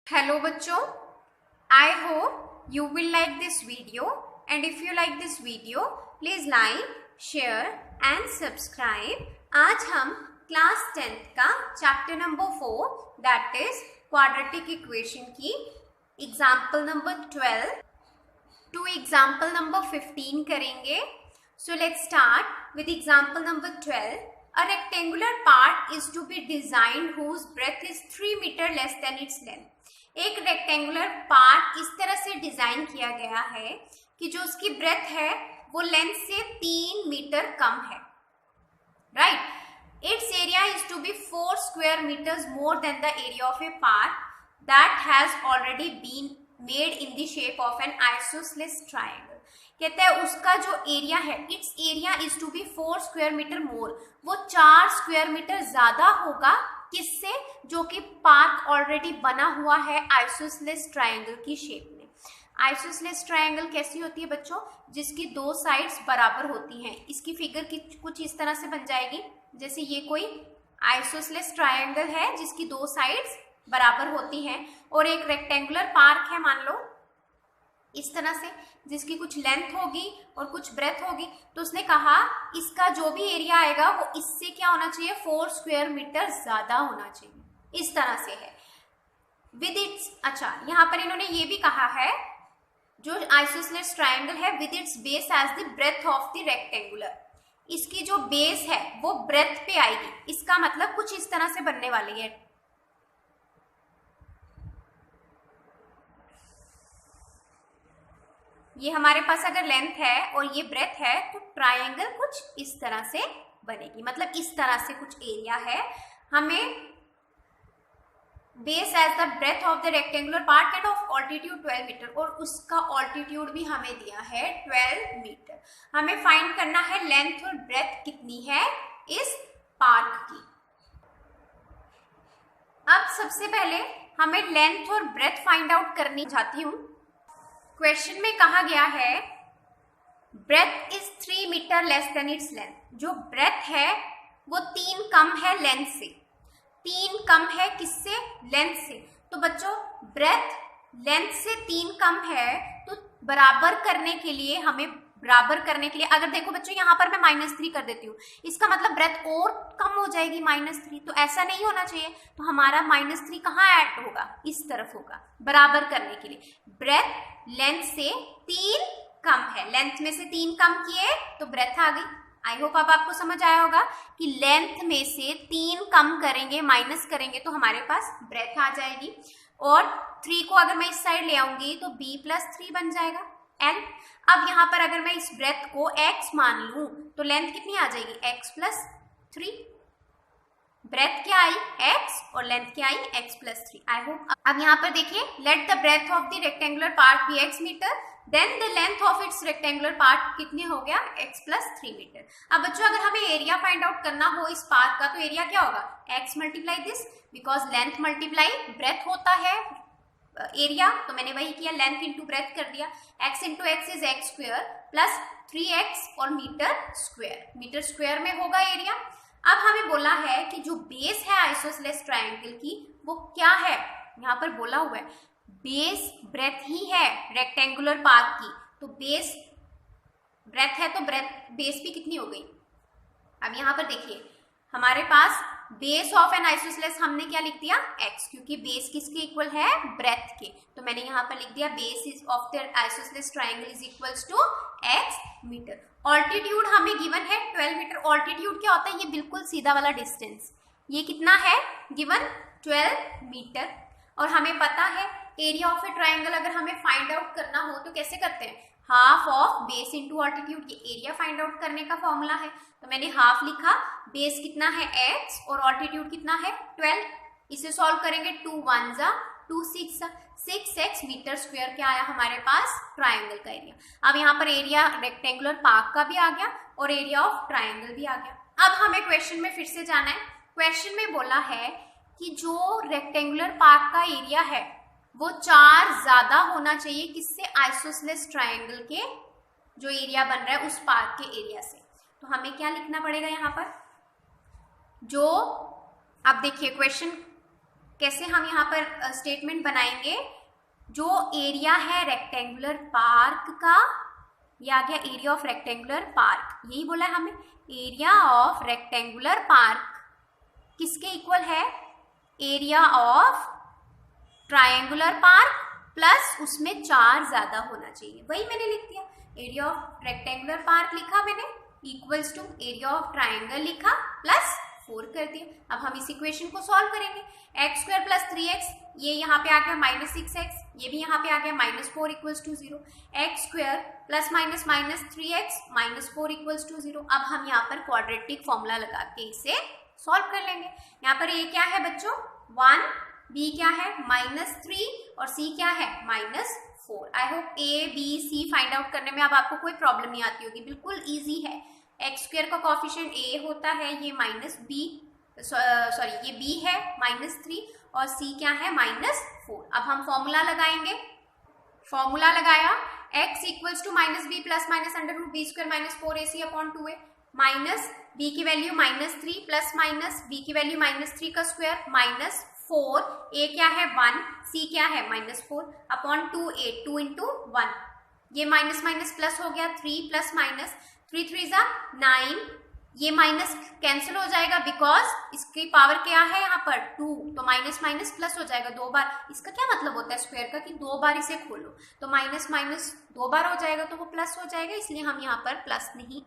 Hello बच्चों, I hope you will like this video and if you like this video, please like, share and subscribe. आज हम class 10th का chapter number 4 that is quadratic equation की example number 12 to example number 15 करेंगे. So let's start with example number 12. A rectangular part is to be designed whose breadth is 3 meter less than its length. एक rectangular part इस तरह से design किया गया है कि जो उसकी ब्रेथ है वो लेंथ से 3 मीटर कम है. Right. Its area is to be 4 square metres more than the area of a part that has already been made in the shape of an isosceles triangle. कहते हैं उसका जो एरिया है, its area is to be 4 square metre more, वो 4 square metre ज्यादा होगा किससे, जो कि पार्ट ऑलरेडी बना हुआ है आइसोसेलेस ट्रायंगल की शेप में. आइसोसेलेस ट्रायंगल कैसी होती है बच्चों, जिसकी दो साइड्स बराबर होती हैं. इसकी फिगर की कुछ इस तरह से बन जाएगी, जैसे ये कोई आइसोसेलेस ट्रायंगल है जिसकी दो साइड्स बराबर होती हैं और एक रेक्टेंगुलर पार्क है मान लो इस तरह से, जिसकी कुछ लेंथ होगी और कुछ ब्रेथ होगी. तो उसने कहा इसका जो भी एरिया आएगा वो इससे क्या होना चाहिए, 4 स्क्वायर मीटर ज्यादा होना चाहिए. इस तरह से है विद इट्स. अच्छा, यहाँ पर इन्होंने ये भी कहा है जो आइसोसेलेस ट्रायंगल है with its base as the breadth of the rectangular. इसकी जो बेस है वो ब्रेथ पे आएगी. इसका मतलब कुछ इस तरह से बनने वाली है. ये हमारे पास अगर लेंथ है और ये ब्रेथ है तो ट्रायंगल कुछ इस तरह से बनेगी. मतलब इस तरह से कुछ एरिया है. हमें base as the breadth of the rectangular part and of altitude 12 metre और उसका ऑल्टीट्यूड भी हमें दिया है 12 मीटर. हमें फाइंड करना है लेंथ और ब्रेथ कितनी है इस पार्क की. अब सबसे पहले हमें लेंथ और ब्रेथ फाइंड आउट करनी चाहती हूँ. क्वेश्चन में कहा गया है breadth is 3 metre less than its length. जो ब्रेथ है वो 3 कम है लेंथ से. 3 कम है किससे, लेंथ से. तो बच्चों ब्रेथ लेंथ से 3 कम है तो बराबर करने के लिए अगर देखो बच्चों यहाँ पर मैं -3 कर देती हूँ, इसका मतलब ब्रेथ और कम हो जाएगी -3. तो ऐसा नहीं होना चाहिए. तो हमारा -3 कहाँ ऐड होगा, इस तरफ होगा. बराबर करने के लिए ब्रेथ लेंथ से 3 कम है, लेंथ में से 3 कम किए तो ब्रेथ आ गई. आई होप अब आपको समझ आया होगा कि लेंथ में से 3 कम करेंगे, माइनस करेंगे तो हमारे पास ब्रेथ आ जाएगी. और 3 को अगर मैं इस साइड ले आऊंगी तो b+3 बन जाएगा l. अब यहाँ पर अगर मैं इस ब्रेथ को x मान लूं तो लेंथ कितनी आ जाएगी, x+3. ब्रेथ क्या आई x और लेंथ क्या आई x+3. आई होप अब यहाँ पर देखिए let the breadth of the rectangular part be x metre then the length of its rectangular part कितने हो गया, x+3 मीटर. अब बच्चों अगर हमें एरिया फाइंड आउट करना हो इस पार्ट का तो एरिया क्या होगा, x multiply this, because length multiply breath होता है एरिया. तो मैंने वही किया, लेंथ इंटू ब्रेथ कर दिया. x into x is x square plus 3x और मीटर स्क्वायर में होगा एरिया. अब हमें बोला है कि जो बेस है आइसोसेलेस ट्रायंगल की वो क्या है, यहाँ पर बोला हुआ है बेस ब्रेथ ही है रेक्टेंगुलर पार्ट की. तो बेस ब्रेथ है तो ब्रेथ बेस भी कितनी हो गई. अब यहाँ पर देखिए हमारे पास बेस ऑफ एन आइसोसेलेस हमने क्या लिख दिया, x, क्योंकि बेस किसके इक्वल है, ब्रेथ के. तो मैंने यहाँ पर लिख दिया base is of the isosceles triangle is equals to x metre. Altitude हमें गिवन है 12 मीटर. ऑल्टीट्यूड क्या होता है, ये बिल्कुल सीधा वाला डिस्टेंस. ये कितना है गिवन, 12 मीटर. और हमें पता है एरिया ऑफ ए ट्रायंगल अगर हमें फाइंड आउट करना हो तो कैसे करते हैं, half of base into altitude. ये एरिया फाइंड आउट करने का फॉर्मूला है. तो मैंने हाफ लिखा, बेस कितना है x और ऑल्टीट्यूड कितना है 12. इसे सॉल्व करेंगे 2 1 जा 2 6x मीटर स्क्वायर क्या आया हमारे पास, ट्रायंगल का एरिया. अब यहाँ पर एरिया रेक्टेंगुलर पार्क का भी आ गया और एरिया ऑफ ट्रायंगल भी आ गया. अब हमें क्वेश्चन में फिर से जाना है. क्वेश्चन में बोला है कि जो रेक्टेंगुलर पार्क का एरिया है वो 4 ज्यादा होना चाहिए किससे, आइसोसेलेस ट्रायंगल के जो एरिया बन रहा है उस पार्क के एरिया से. तो हमें क्या लिखना पड़ेगा यहाँ पर, जो अब देखिए क्वेश्चन कैसे हम यहाँ पर स्टेटमेंट बनाएंगे, जो एरिया है रेक्टेंगुलर पार्क का, ये आ गया एरिया ऑफ रेक्टेंगुलर पार्क, यही बोला है हमें, एरिया ऑफ रेक्टेंगुलर पार्क किसके इक्वल है, area of triangular park plus उसमें 4 ज्यादा होना चाहिए, वही मैंने लिख दिया, एरिया ऑफ रेक्टेंगुलर पार्क लिखा मैंने equals to area of triangle लिखा प्लस 4 कर दिया। अब हम इस इक्वेशन को सॉल्व करेंगे, एक्स स्क्वायर प्लस 3x, ये यहाँ पे आ गया -6x, ये भी यहाँ पे आ गया -4 equals to 0, x square plus minus -3x -4 equals to 0। अब हम यहाँ पर क्वाड्रेटिक फॉर्मूला लगा के इसे सॉल्व कर लेंगे। यहाँ पर a क्या है बच्चों 1, b क्या है -3 और c क्या है -4। I hope a b c find out करने में अब आपको कोई प्रॉब्लम नहीं आती होगी, बिल्कुल इजी है। एक्स स्क्वायर का कोफिशिएंट a होता है, ये ये b है -3 और c क्या है -4। अब हम फॉर्मूला लगाएंगे, फॉर्मूला लगाया x equals to -b plus minus √b square -4ac upon 2a, minus b की वैल्यू -3 प्लस माइनस b की वैल्यू -3 का स्क्वायर -4, a क्या है 1, c क्या है -4 अपॉन 2a, 2 इंटू 1, ये माइनस माइनस प्लस हो गया, 3 प्लस माइनस 3 3 जा 9, ये माइनस कैंसिल हो जाएगा बिकॉज इसकी पावर क्या है यहाँ पर 2, तो माइनस माइनस प्लस हो जाएगा 2 बार। इसका क्या मतलब होता है स्क्वायर का कि 2 बार इसे खोलो, तो माइनस माइनस 2 बार हो जाएगा तो वो प्लस हो जाएगा, इसलिए हम यहाँ पर प्लस नहीं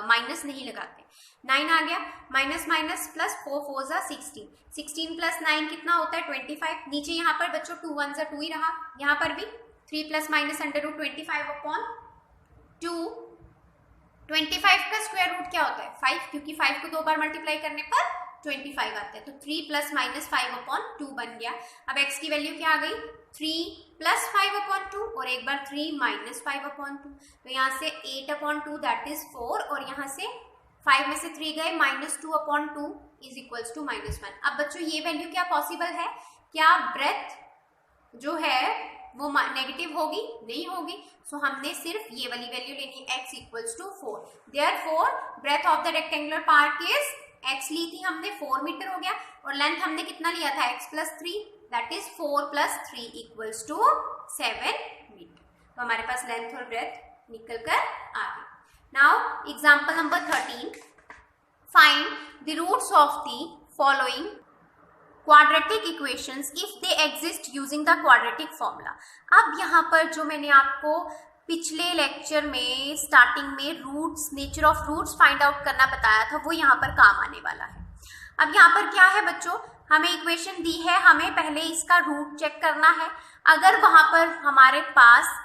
माइनस नहीं लगाते। 9 आ गया, माइनस माइनस प्लस 4 4 जा 16, 16 प्लस 9 कितना होता है 25। नीचे यहाँ पर बच्चों 2 1 जा 2 ही रहा, यहाँ पर भी 3 प्लस माइनस √25 अपॉन 2, 25 का स्क्वायर रूट क्या होता है 5, क्योंकि 5 को 2 बार मल्टीप्लाई करने पर 25 आता है, तो 3 प्लस माइनस 5 अपॉन 2 बन गया। अब x की वैल्यू क्या आ गई 3 प्लस 5 अपॉन 2 और एक बार 3 माइनस 5 अपॉन 2, तो यहाँ से 8 अपॉन 2 दैट इज 4 और यहाँ से 5 में से 3 गए -2 अपॉन 2 इज इक्वल्स टू -1। अब बच्चों ये वैल्यू क्या पॉसिबल है, क्या ब्रेथ जो है वो नेगेटिव होगी, नहीं होगी, सो हमने सिर्फ ये वाली वैल्यू लेनी है x equals to 4। Therefore breadth of the rectangular park is x ली थी हमने 4 मीटर हो गया और लेंथ हमने कितना लिया था x plus 3 that is 4 plus 3 equals to 7 metre. तो हमारे पास लेंथ और ब्रेथ निकल कर आ गई। Now example number 13, find the roots of the following quadratic equations if they exist using the quadratic formula. अब यहाँ पर जो मैंने आपको पिछले लेक्चर में स्टार्टिंग में roots, nature of roots find out करना बताया था, वो यहाँ पर काम आने वाला है। अब यहाँ पर क्या है बच्चों, हमें इक्वेशन दी है, हमें पहले इसका रूट चेक करना है। अगर वहाँ पर हमारे पास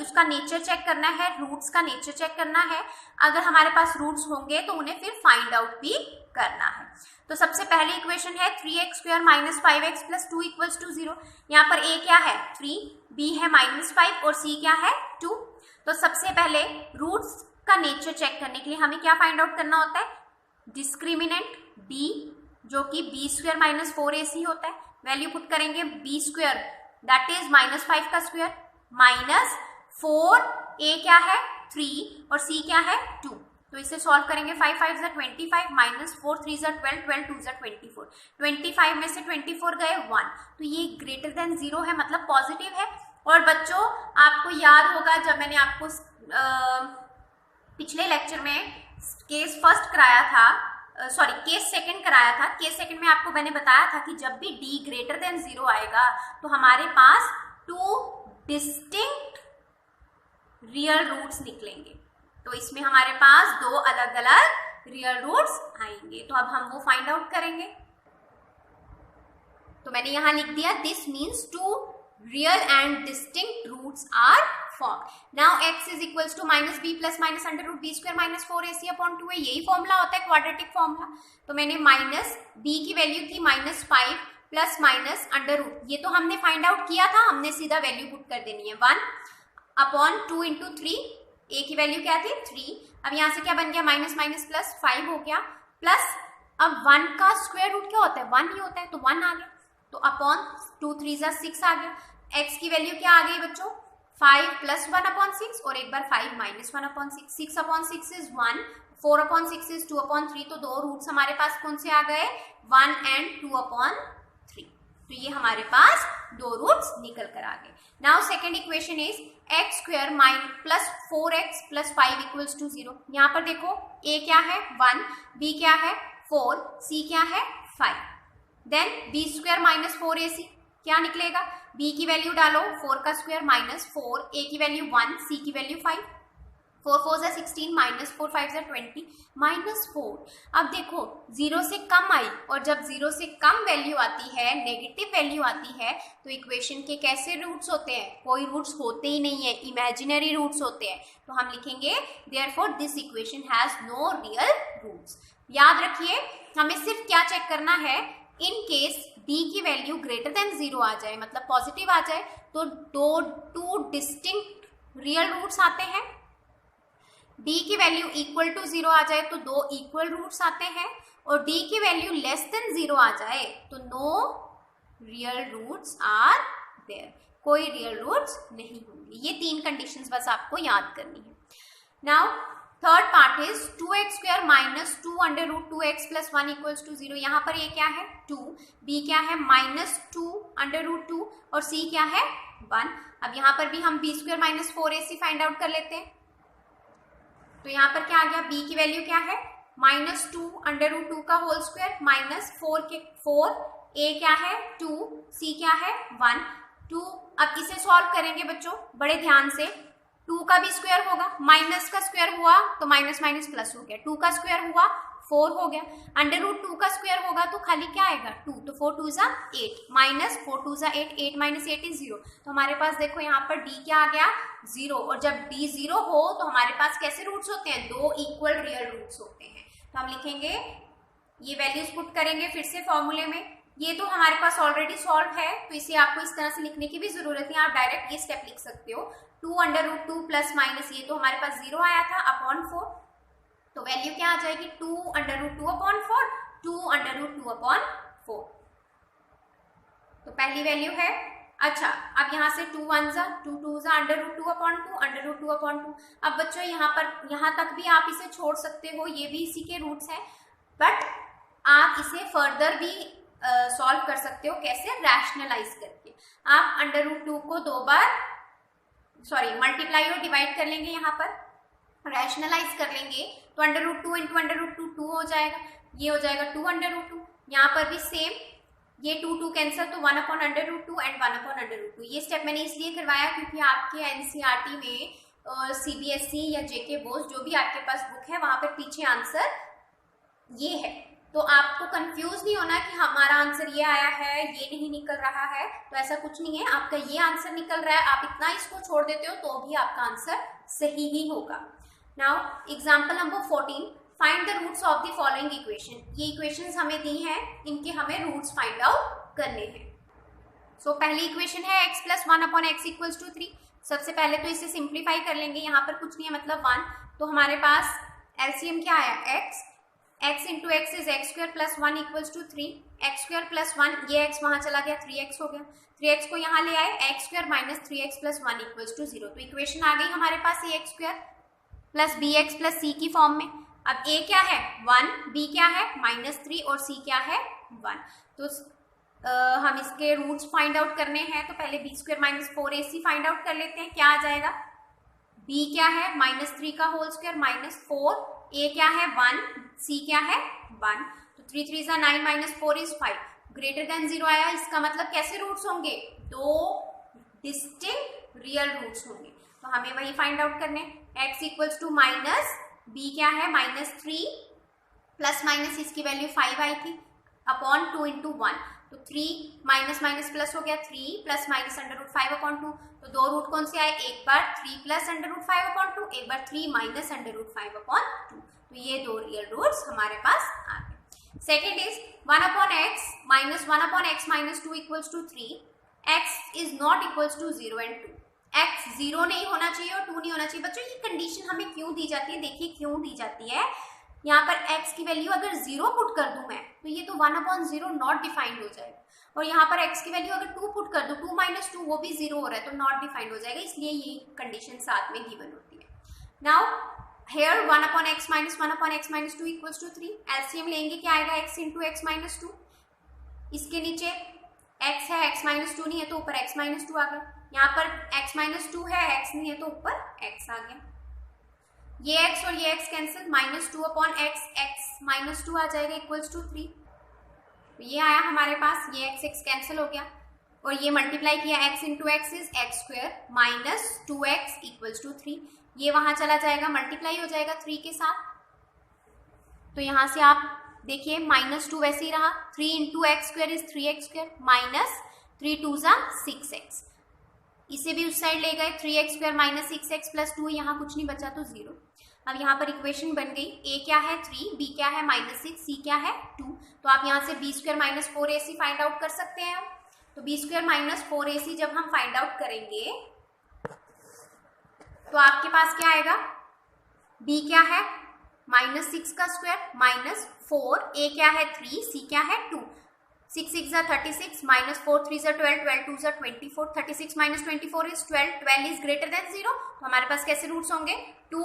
उसका नेचर चेक करना है, रूट्स का नेचर चेक करना है, अगर हमारे पास रूट्स होंगे तो उन्हें फिर फाइंड आउट भी करना है। तो सबसे पहली इक्वेशन है 3x square minus 5x plus 2 equals to 0। यहाँ पर a क्या है 3, b है -5 और c क्या है 2। तो सबसे पहले रूट्स का नेचर चेक करने के लिए हमें क्या फाइंड आउट करना होता है, डिस्क्रिमिनेंट b जो कि b स्क्वायर माइनस 4ac होता है, वैल्यू पुट करेंगे b स्क्वायर दैट इज -5 का स्क्वायर माइनस 4, a क्या है 3 और c क्या है 2। तो इसे सॉल्व करेंगे, 5 5 जा 25 माइनस 4 3 जा 12 12 2 जा 24, 25 में से 24 गए 1, तो ये ग्रेटर देन 0 है, मतलब पॉजिटिव है। और बच्चों आपको याद होगा जब मैंने आपको पिछले लेक्चर में केस फर्स्ट कराया था, केस सेकंड कराया था, केस सेकंड में आपको मैंने बताया था कि जब भी d ग्रेटर देन 0 आएगा तो हमारे पास 2 डिस्टिंक्ट रियल रूट्स निकलेंगे। तो इसमें हमारे पास 2 अलग अलग रियल रूट्स आएंगे, तो अब हम वो फाइंड आउट करेंगे। तो मैंने यहां लिख दिया this means 2 real and distinct roots are formed. Now x is equals to -b plus minus √b square minus 4ac upon 2 है, यही फॉर्मूला होता है क्वाड्रेटिक फॉर्मूला। तो मैंने b की वैल्यू थी -5 प्लस माइनस √, ये तो हमने फाइंड आउट किया था, हमने सीधा वैल्यू पुट कर देनी है 1 अपॉन 2 इंटू 3, a की वैल्यू क्या थी 3। अब यहाँ से क्या बन गया माइनस माइनस प्लस 5 हो गया, प्लस अब 1 का स्क्वायर रूट क्या होता है 1 ही होता है, तो 1 आ गया, तो अपॉन 2 3 जा 6 आ गया। x की वैल्यू क्या आ गई बच्चों 5 प्लस 1 अपॉन 6 और एक बार 5 minus 1 upon 6, 6 upon 6 is 1, 4 upon 6 is 2 upon 3, तो 2 रूट्स हमारे पास कौन से आ गए 1 एंड 2 अपॉन 3। तो ये हमारे पास दो रूट्स निकल कर आ गए। Now second equation is x square plus 4x plus 5 equals to 0। यहाँ पर देखो a क्या है 1, b क्या है 4, c क्या है 5। Then b square minus 4ac क्या निकलेगा, b की वैल्यू डालो 4 का स्क्वायर माइनस 4, a की वैल्यू 1, c की वैल्यू 5, 4 4 जा 16 माइनस 4 5 जा 20 माइनस 4। अब देखो 0 से कम आई, और जब 0 से कम वैल्यू आती है, नेगेटिव वैल्यू आती है, तो इक्वेशन के कैसे रूट्स होते हैं, कोई रूट्स होते ही नहीं है, इमेजिनरी रूट्स होते हैं। तो हम लिखेंगे therefore this equation has no real roots. याद रखिए हमें सिर्फ क्या चेक करना है, इन केस b की वैल्यू ग्रेटर देन 0 आ जाए, मतलब पॉजिटिव आ जाए, तो टू डिस्टिंक्ट रियल रूट्स आते हैं। d की वैल्यू इक्वल टू 0 आ जाए तो दो इक्वल रूट्स आते हैं, और d की वैल्यू लेस देन 0 आ जाए तो no real roots are there, कोई रियल रूट्स नहीं होंगे। ये तीन कंडीशंस बस आपको याद करनी है। Now third part is 2x square minus 2 under root 2x plus 1 equals to 0। यहाँ पर ये क्या है 2, b क्या है माइनस 2 अंडर रूट 2, और c क्या है 1। अब यहाँ पर भी हम b square minus 4ac find out कर लेते हैं। तो यहाँ पर क्या आ गया, b की वैल्यू क्या है माइनस 2 अंडर रूट 2 का होल स्क्वायर माइनस 4 a क्या है 2, c क्या है 1, 2। अब इसे सॉल्व करेंगे बच्चों बड़े ध्यान से। 2 का भी स्क्वायर होगा, माइनस का स्क्वायर हुआ तो माइनस माइनस प्लस हो गया, 2 का स्क्वायर हुआ 4 हो गया, अंडर रूट 2 का स्क्वायर होगा तो खाली क्या आएगा 2, तो 4 2 जा 8 माइनस 4 2 जा 8, 8 माइनस 8 इज 0। तो हमारे पास देखो यहाँ पर d क्या आ गया 0, और जब d 0 हो तो हमारे पास कैसे रूट्स होते हैं, दो इक्वल रियल रूट्स होते हैं। तो हम लिखेंगे, ये वैल्यूज पुट करेंगे फिर से फॉर्मूले में। ये तो हमारे पास ऑलरेडी सॉल्व है, तो इसे आपको इस तरह से लिखने की भी जरूरत है, आप डायरेक्ट ये स्टेप लिख सकते हो 2 अंडर रूट 2 प्लस माइनस, ये तो हमारे पास 0 आया था अपॉन 4, तो वैल्यू क्या आ जाएगी 2 under root 2 upon 4, 2 under root 2 upon 4। तो पहली वैल्यू है। अच्छा अब यहाँ से 2 1 जा 2 2 जा under root 2 upon 2, under root 2 upon 2। अब बच्चों यहाँ तक भी आप इसे छोड़ सकते हो, ये भी इसी के रूट्स हैं, बट आप इसे फर्दर भी सॉल्व कर सकते हो। कैसे, रैशनलाइज करके आप अंडर रूट 2 को दो बार मल्टीप्लाई और डिवाइड कर लेंगे, यहाँ पर रैशनलाइज कर लेंगे तो under root 2 into under root 2 2 हो जाएगा, ये हो जाएगा 2 अंडर रूट 2। यहाँ पर भी सेम, ये 2 2 कैंसिल तो 1 upon under root 2 and 1 upon under root 2। ये स्टेप मैंने इसलिए करवाया क्योंकि आपके एनसीईआरटी में सीबीएसई या जेके बोस जो भी आपके पास बुक है वहां पर पीछे आंसर ये है, तो आपको कंफ्यूज नहीं होना कि हमारा आंसर ये आया है ये नहीं निकल रहा है। तो ऐसा कुछ नहीं है, आपका ये आंसर निकल रहा है, आप इतना इसको छोड़ देते हो तो भी आपका आंसर सही ही होगा। Now example number 14, find the roots of the following equation. ये इक्वेशंस हमें दी हैं, इनके हमें रूट्स फाइंड आउट करने हैं। सो पहली इक्वेशन है x plus 1 upon x equals to 3। सबसे पहले तो इसे सिंप्लीफाई कर लेंगे, यहाँ पर कुछ नहीं है मतलब 1, तो हमारे पास एलसीएम क्या आया x into x is x square plus 1 equals to 3, x square plus 1, ये x वहां चला गया 3x हो गया, 3x को यहाँ ले आए, x square minus 3x plus 1 equals to 0। तो इक्वेशन आ गई हमारे पास ax square plus bx plus c की फॉर्म में। अब a क्या है 1, b क्या है माइनस 3 और c क्या है 1। तो हम इसके रूट्स फाइंड आउट करने हैं, तो पहले b square minus 4ac find out कर लेते हैं। क्या आ जाएगा, b क्या है माइनस 3 का होल स्क्वायर माइनस 4, a क्या है 1, c क्या है 1, तो 3 3 जा 9 माइनस 4 इज 5, ग्रेटर देन 0 आया, इसका मतलब कैसे रूट्स होंगे, दो डिस्टिंक्ट रियल रूट्स होंगे। तो हमें वही फाइंड आउट करने, x equals to minus b क्या है माइनस 3 प्लस माइनस इसकी वैल्यू 5 आई थी अपॉन 2 इंटू 1, तो 3 माइनस माइनस प्लस हो गया 3 plus minus under root 5 upon 2। तो दो रूट कौन से आए, एक बार 3 प्लस अंडर रूट 5 अपॉन 2, एक बार 3 माइनस अंडर रूट 5 अपॉन 2। तो ये दो रियल रूट्स हमारे पास आ गए। Second is 1 upon x minus 1 upon x minus 2 equals to 3, x is not equals to 0 and 2। X 0 नहीं होना चाहिए और 2 नहीं होना चाहिए। बच्चों ये कंडीशन हमें क्यों दी जाती है, देखिए क्यों दी जाती है। यहाँ पर x की वैल्यू अगर 0 पुट कर दूं मैं तो ये तो 1 अपॉन 0 नॉट डिफाइंड हो जाएगा, और यहाँ पर x की वैल्यू अगर 2 पुट कर दूं 2 माइनस 2 वो भी 0 हो रहा है तो नॉट डिफाइंड हो जाएगा, इसलिए ये कंडीशन साथ में गिवन होती है। Now here 1 upon x minus 1 upon x minus 2 equals to 3, LCM लेंगे क्या आएगा x इंटू एक्स माइनस 2, इसके नीचे x है, x माइनस टू नहीं है तो ऊपर x माइनस टू आ गया, यहाँ पर x माइनस टू है, x नहीं है तो ऊपर x आ गया, ये x और ये x cancel, minus two upon x, x minus two आ जाएगा इक्वल्स टू 3, ये आया हमारे पास, ये x कैंसिल हो गया और ये मल्टीप्लाई किया x into x is x square minus 2x equals to 3, ये वहां चला जाएगा, मल्टीप्लाई हो जाएगा 3 के साथ, तो यहां से आप देखिए माइनस टू वैसे ही रहा, 3 into x square is 3x square minus 3 two जा 6x, इसे भी उस साइड ले गए, 3x square minus 6x plus 2, यहाँ कुछ नहीं बचा तो 0। अब यहाँ पर इक्वेशन बन गई, a क्या है 3, b क्या है माइनस 6, c क्या है 2, तो आप यहाँ से b square minus 4ac find out कर सकते हैं। तो b स्क्वायर माइनस 4ac जब हम फाइंड आउट करेंगे तो आपके पास क्या आएगा, b क्या है माइनस 6 का स्क्वायर माइनस 4, a क्या है 3, c क्या है 2, 6 6 जा 36 माइनस 4 3 जा 12, 12 2 जा 24, 36 minus 24 is 12, 12 is greater than 0, तो हमारे पास कैसे रूट्स होंगे, 2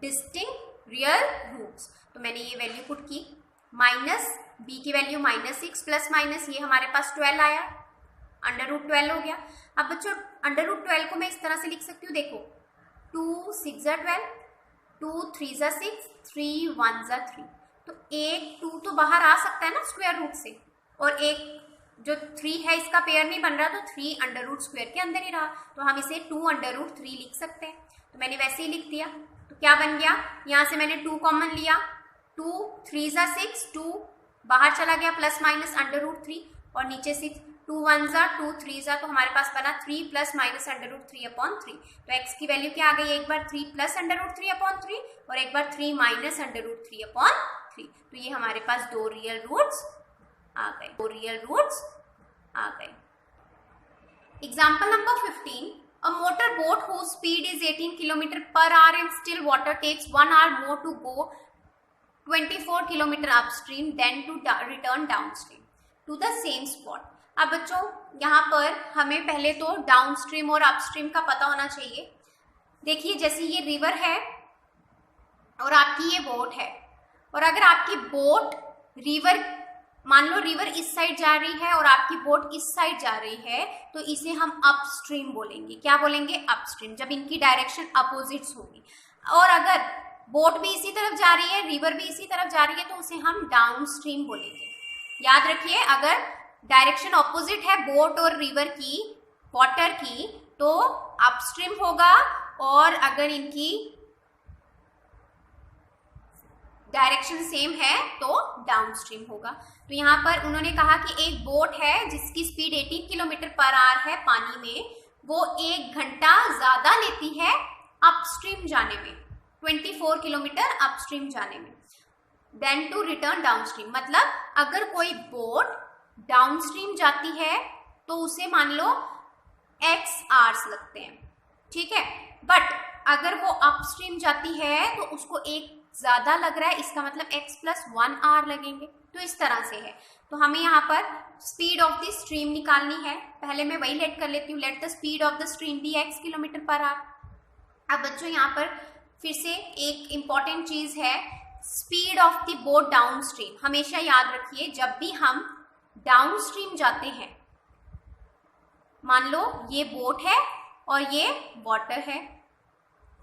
डिस्टिंक्ट रियल रूट्स। तो मैंने ये वैल्यू पुट की, माइनस b की वैल्यू माइनस 6 प्लस माइनस ये हमारे पास 12 आया, अंडर रूट 12 हो गया। अब बच्चों अंडर रूट 12 को मैं इस तरह से लिख सकती हूँ, देखो 2 6 जा 12, 2 3 जा 6, 3 1 जा 3, तो एक 2 तो बाहर आ सकता है ना स्क्वायर रूट से, और एक जो 3 है इसका पेयर नहीं बन रहा, तो 3 अंडर रूट स्क्वायर के अंदर ही रहा, तो हम इसे 2 अंडर रूट 3 लिख सकते हैं। तो मैंने वैसे ही लिख दिया, तो क्या बन गया, यहाँ से मैंने 2 कॉमन लिया, 2 3 जा 6, 2 बाहर चला गया प्लस माइनस अंडर रूट 3 और नीचे 6, 2 1 जा 2 3 जा, तो हमारे पास बना 3 plus minus under root 3 upon 3। तो x की वैल्यू क्या आ गई, एक बार 3 प्लस अंडर रूट 3 अपॉन 3 और एक बार 3 माइनस अंडर रूट 3 अपॉन 3, तो ये हमारे पास 2 रियल रूट्स आ गए, 2 रियल रूट्स आ गए। Example number 15, a motor boat whose speed is 18 km per hour in still water takes 1 hour more to go 24 km upstream than to return downstream to the same spot। अब बच्चों यहाँ पर हमें पहले तो downstream और upstream का पता होना चाहिए। देखिए जैसे ये रिवर है और आपकी ये बोट है, और अगर आपकी बोट रिवर, मान लो रिवर इस साइड जा रही है और आपकी बोट इस साइड जा रही है, तो इसे हम अपस्ट्रीम बोलेंगे। क्या बोलेंगे, अपस्ट्रीम, जब इनकी डायरेक्शन अपोजिट्स होगी। और अगर बोट भी इसी तरफ जा रही है, रिवर भी इसी तरफ जा रही है, तो उसे हम डाउनस्ट्रीम बोलेंगे। याद रखिए अगर डायरेक्शन अपोजिट है बोट और रिवर की, वाटर की, तो अपस्ट्रीम होगा, और अगर इनकी डायरेक्शन सेम है तो डाउनस्ट्रीम होगा। तो यहाँ पर उन्होंने कहा कि एक बोट है जिसकी स्पीड 18 किलोमीटर पर आवर है पानी में, वो 1 घंटा ज्यादा लेती है अपस्ट्रीम जाने में, 24 किलोमीटर अपस्ट्रीम जाने में, देन टू रिटर्न डाउनस्ट्रीम। मतलब अगर कोई बोट डाउनस्ट्रीम जाती है तो उसे मान लो x आवर्स लगते हैं, ठीक है, बट अगर वो अपस्ट्रीम जाती है तो उसको एक ज्यादा लग रहा है, इसका मतलब x प्लस 1 आवर लगेंगे। तो इस तरह से है। तो हमें यहाँ पर स्पीड ऑफ द स्ट्रीम निकालनी है। पहले मैं वही लेट कर लेती हूँ, let the speed of the stream be x kilometre per hour. अब बच्चों यहाँ पर फिर से एक इंपॉर्टेंट चीज है, speed of the boat down stream. हमेशा याद रखिए जब भी हम डाउन स्ट्रीम जाते हैं, मान लो ये बोट है और ये वाटर है,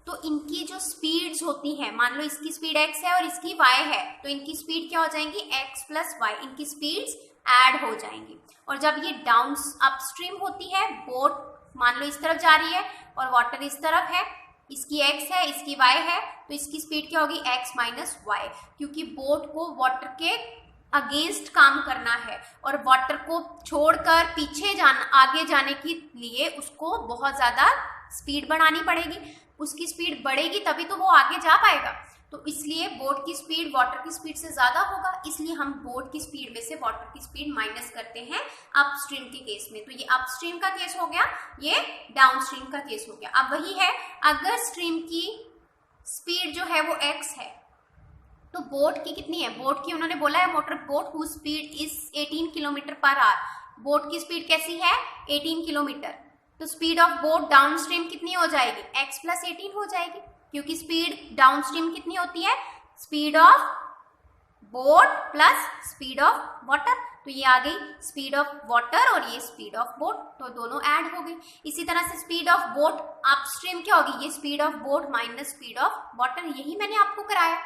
तो इनकी जो स्पीड्स होती हैं, मान लो इसकी स्पीड x है और इसकी y है, तो इनकी स्पीड क्या हो जाएंगी, x प्लस y, इनकी स्पीड्स ऐड हो जाएंगी। और जब ये डाउन अपस्ट्रीम होती है, बोट मान लो इस तरफ जा रही है और वाटर इस तरफ है, इसकी x है इसकी y है, तो इसकी स्पीड क्या होगी, x माइनस y, क्योंकि बोट को वाटर के अगेंस्ट काम करना है और वाटर को छोड़कर पीछे जाना, आगे जाने के लिए उसको बहुत ज्यादा स्पीड बढ़ानी पड़ेगी। उसकी स्पीड बढ़ेगी तभी तो वो आगे जा पाएगा। तो इसलिए बोट की स्पीड वाटर की स्पीड से ज्यादा होगा, इसलिए हम बोट की स्पीड में से वाटर की स्पीड माइनस करते हैं अपस्ट्रीम के केस में। तो ये अपस्ट्रीम का केस हो गया, ये डाउनस्ट्रीम का केस हो गया। अब वही है, अगर स्ट्रीम की स्पीड जो है वो x है, तो बोट की कितनी है, बोट की उन्होंने बोला है motor boat whose speed is 18 kilometre per hour. Boat की स्पीड कैसी है, 18 किलोमीटर, तो स्पीड ऑफ बोट डाउनस्ट्रीम कितनी हो जाएगी, x प्लस 18 हो जाएगी, क्योंकि स्पीड डाउनस्ट्रीम कितनी होती है, speed of boat plus speed of water. तो ये आ गई स्पीड ऑफ वाटर और ये स्पीड ऑफ बोट, तो दोनों ऐड हो गई। इसी तरह से स्पीड ऑफ बोट अपस्ट्रीम क्या होगी, ये speed of boat minus speed of water, यही मैंने आपको कराया।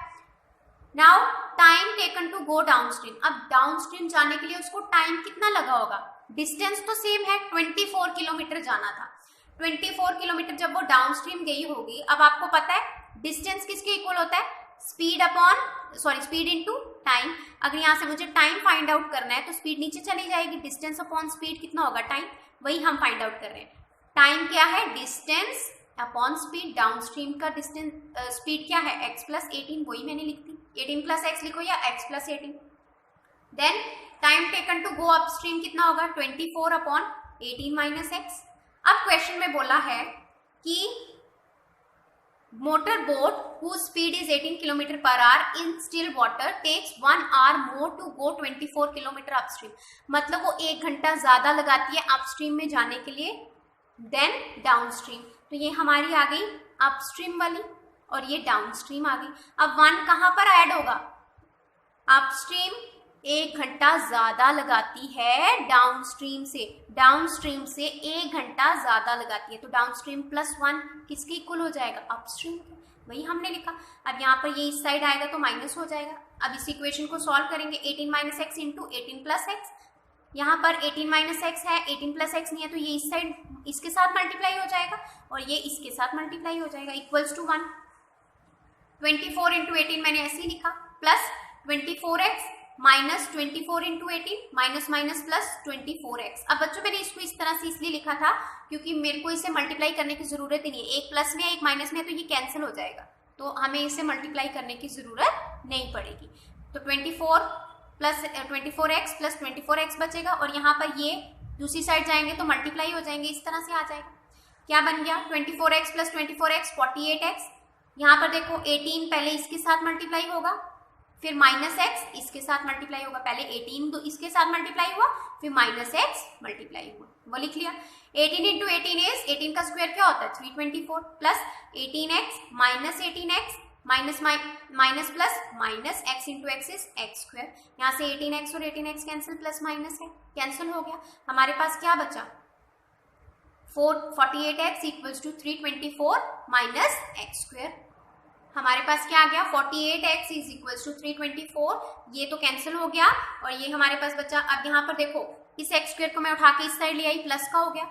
Now time taken to go downstream, अब डाउनस्ट्रीम जाने के लिए उसको टाइम कितना लगा होगा, डिस्टेंस तो सेम है, 24 किलोमीटर जाना था। 24 किलोमीटर जब वो डाउनस्ट्रीम गई होगी, अब आपको पता है डिस्टेंस किसके इक्वल होता है, स्पीड इनटू टाइम। अगर यहाँ से मुझे टाइम फाइंड आउट करना है तो स्पीड नीचे चली जाएगी, डिस्टेंस अपॉन स्पीड कितना होगा, टाइम, वही हम फाइंड आउट कर रहे हैं। टाइम क्या है, डिस्टेंस अपॉन स्पीड, डाउनस्ट्रीम का डिस्टेंस स्पीड क्या है, x प्लस 18, वही मैंने लिख दी, 18 प्लस एक्स लिखो या x plus 18। Then time taken to go upstream कितना होगा, 24 अपॉन 18 माइनस एक्स। अब क्वेश्चन में बोला है कि motor boat whose speed is 18 km per hour in still water takes 1 hour more to go 24 km upstream, मतलब वो 1 घंटा ज्यादा लगाती है अपस्ट्रीम में जाने के लिए देन डाउनस्ट्रीम। तो ये हमारी आ गई अपस्ट्रीम वाली और ये डाउनस्ट्रीम आ गई। अब 1 कहाँ पर ऐड होगा, अपस्ट्रीम 1 घंटा ज्यादा लगाती है डाउनस्ट्रीम से 1 घंटा ज्यादा लगाती है, तो डाउनस्ट्रीम प्लस 1 किसके इक्वल हो जाएगा, अपस्ट्रीम के, वही हमने लिखा। अब यहाँ पर ये इस साइड आएगा तो माइनस हो जाएगा। अब इस इक्वेशन को सॉल्व करेंगे, 18 minus x into 18 plus x, यहाँ पर 18 माइनस एक्स है, 18 प्लस एक्स नहीं है, तो ये इस साइड इसके साथ मल्टीप्लाई हो जाएगा और ये इसके साथ मल्टीप्लाई हो जाएगा, इक्वल्स टू 1। 24 इंटू 18 मैंने ऐसे ही लिखा, plus 24x minus 24 into 18 minus minus plus 24x। अब बच्चों मैंने इसको इस तरह से इसलिए लिखा था क्योंकि मेरे को इसे मल्टीप्लाई करने की जरूरत ही नहीं है, एक प्लस में एक माइनस में है तो ये कैंसिल हो जाएगा, तो हमें इसे मल्टीप्लाई करने की जरूरत नहीं पड़ेगी। तो 24 प्लस 24x प्लस 24x बचेगा और यहाँ पर ये दूसरी साइड जाएंगे तो मल्टीप्लाई हो जाएंगे, इस तरह से आ जाएगा। क्या बन गया, 24x प्लस 24x 48x। यहाँ पर देखो 18 पहले इसके साथ मल्टीप्लाई होगा, फिर माइनस एक्स इसके साथ मल्टीप्लाई होगा, पहले 18 तो इसके साथ मल्टीप्लाई हुआ, फिर माइनस एक्स मल्टीप्लाई हुआ, वो लिख लिया। 18 इंटू 18 इज, 18 का स्क्वायर क्या होता है 324, plus 18x minus 18x minus minus plus minus x into x is x square. यहाँ से 18x और 18x कैंसिल, प्लस माइनस है, कैंसिल हो गया। हमारे पास क्या बचा, 48x equals to 324 minus x square. हमारे पास क्या आ गया, 48x इज इक्वल्स टू 324, ये तो कैंसिल हो गया और ये हमारे पास बचा। अब यहाँ पर देखो इस एक्स स्क्वायर को मैं उठा के इस साइड ले आई, प्लस का हो गया,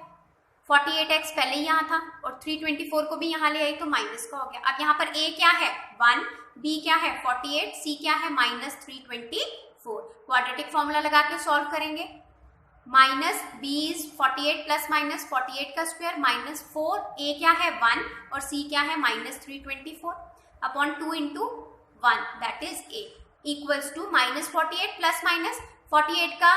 48x पहले ही यहाँ था और 324 को भी यहाँ ले आई तो माइनस का हो गया। अब यहाँ पर a क्या है 1, b क्या है 48, c क्या है माइनस 324। क्वाड्रेटिक फॉर्मूला लगा के सॉल्व करेंगे, minus b is 48 plus minus 48 का स्क्वायर माइनस 4, a क्या है 1 और c क्या है minus 324 upon 2 into 1 that is a equals to minus 48 plus minus 48 का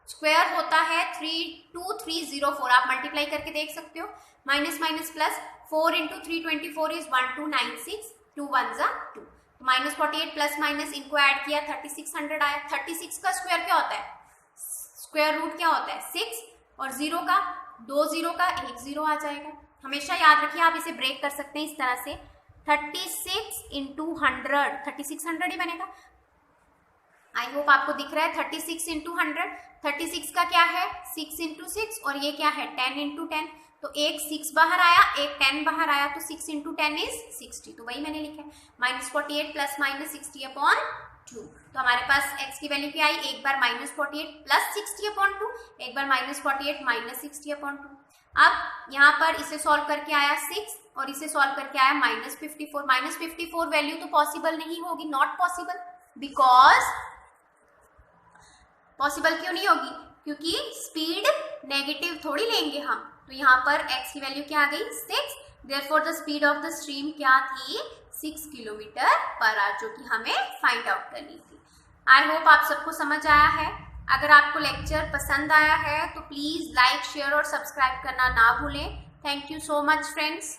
स्क्वायर होता है 32304, आप मल्टीप्लाई करके देख सकते हो, minus minus plus 4 into 324 is 1296, 2 1 जा 2, तो माइनस 48 प्लस माइनस इनको ऐड किया 3600 आया। 36 का स्क्वायर क्या होता है, स्क्वायर रूट क्या होता है 6 और 0 का 2 0 का 1 0 आ जाएगा। हमेशा याद रखिए, आप इसे ब्रेक कर सकते हैं इस तरह से, 36 इंटू 100 3600 ही बनेगा। आई होप आपको दिख रहा है, 36 इंटू 100, 36 का क्या है 6 इंटू 6 और ये क्या है 10 इंटू 10, तो एक 6 बाहर आया एक 10 बाहर आया, तो 6 इंटू 10 इज 60, तो वही मैंने लिखा है माइनस 48 प्लस माइनस 60 अपॉन 2। तो हमारे पास x की वैल्यू क्या आई, एक बार माइनस 48 प्लस 60 अपॉन 2, एक बार माइनस 48 माइनस 60 अपॉन 2। अब यहाँ पर इसे सॉल्व करके आया 6 और इसे सॉल्व करके आया माइनस 54। माइनस 54 वैल्यू तो पॉसिबल नहीं होगी, नॉट पॉसिबल, बिकॉज पॉसिबल क्यों नहीं होगी, क्योंकि स्पीड नेगेटिव थोड़ी लेंगे हम, तो यहाँ पर x की वैल्यू क्या आ गई 6, therefore the speed of the stream क्या थी 6 किलोमीटर पर आवर, जो कि हमें फाइंड आउट करनी थी। आई होप आप सबको समझ आया है। अगर आपको लेक्चर पसंद आया है तो प्लीज लाइक शेयर और सब्सक्राइब करना ना भूलें। Thank you so much friends.